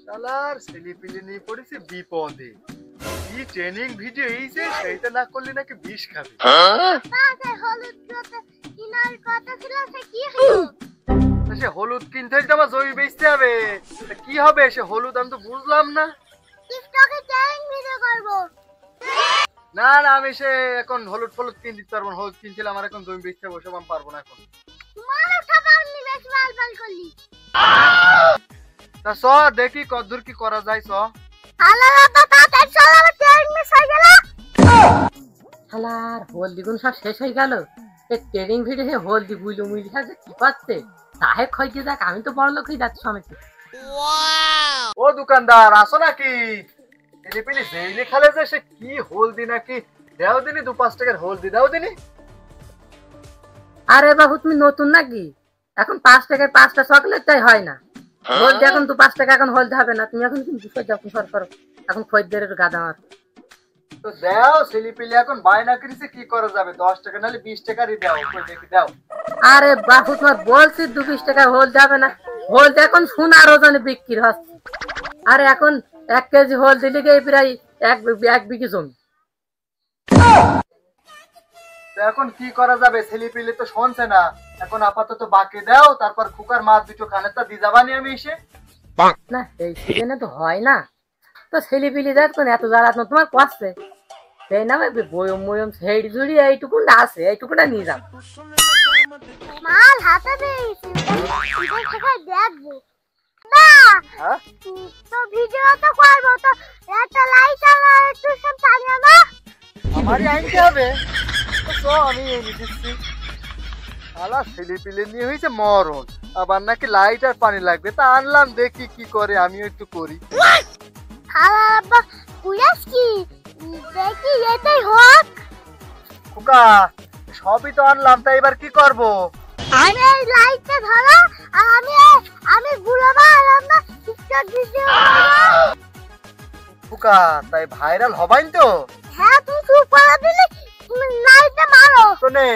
শালার ছেলেপিলে নিয়ে পড়েছে বিপদে। কি ট্রেনিং ভিডিও এইছে, সেইটা না করলে নাকি বিষ খাবে। সে হলুদ কিনতে হলে তো আমার জমি বেচতে হবে। কি হবে সে হলুদ, আমি তো বুঝলাম না। না না, আমি সে এখন হলুদ ফলুদ কিনতে পারবো না। হলুদ কিনছিলাম, আমার এখন জমি বেচতে হবে, ওসব আমি পারবো না এখন। তা চ দেখি কতদূর কি করা যায়। চ শালার হলদি গুণ সব শেষ হয়ে গেল। ট্রেনিং ভিডিও হলদি বুঝলো মুইলি খাচ্ছে কি পাচ্ছে সাহেব খাইতে যাক, আমি তো বড় লোক হয়ে যাচ্ছি সমেত। ও দোকানদার আসো নাকি? ছেলেপিলে জেইলে খেলে যে সে কি হলদি নাকি, দাও দিনি 2-5 টাকার হলদি দাও দিনি। আরে বাবু তুমি নতুন নাকি? এখন 5 টাকায় 5টা চকলেট চাই হয় না। হলদি এখন 2-5 টাকা এখন হলদি হবে না। তুমি এখন কিন্তু যখন সর করো এখন খদ্দের গাদা মার। তো দাও, ছেলেপিলে এখন বায়না করেছে, কি করা যাবে? 10 টাকা নাহলে 20 টাকারই দাও, কই দেখি দাও। আরে বাবু তোমার বলছি 2-20 টাকা হলদি হবে না। হলদি এখন সোনার ওজনে বিক্রি হচ্ছে। আরে এখন 1 কেজি হলদি লিগে প্রায় এক বিঘি জমি। তো এখন কি করা যাবে? ছেলেপিলে তো শুনছে না। এখন আপাতত বাকি দাও, তারপর কুকার মাছ দুটো খানেরটা দিয়ে যাবানি আমি এসে। না এই সিজনে তো হয় না। তো ছেলেপিলি যাত কোন এত জ্বালাত না তোমার কষ্টে সেই নামে বয়ম বয়ম ছেড়ি ঝুড়ি এইটুকুটা আছে, এইটুকুটা নিয়ে যাও। মাল হাতে পেয়েছি, দেখবো না। হ্যাঁ তো ভিডিও তো করবো, তো একটা লাইট আর একটু সব টানিয়ে না। আমারই আনতে হবে। তো চ আমি এনে দিচ্ছি। আলা ছেলেপিলে নিয়ে হয়েছে মরণ, আবার নাকি লাইট আর পানি লাগবে। তা আনলাম, দেখি কি করে, আমিও একটু করি। আব্বা কুয়াস কি দেখি এটাই হোক। খোকা সবই তো আনলাম, তাই এবার কি করব? আমি এই লাইটটা ধরো, আর আমি বুড়াবা আর আমরা টিকটক ভিডিও করব। খোকা তাই ভাইরাল হবাইন তো? হ্যাঁ তুমি চুপ করে দিলে, তুমি লাইটটা মারো। তো নে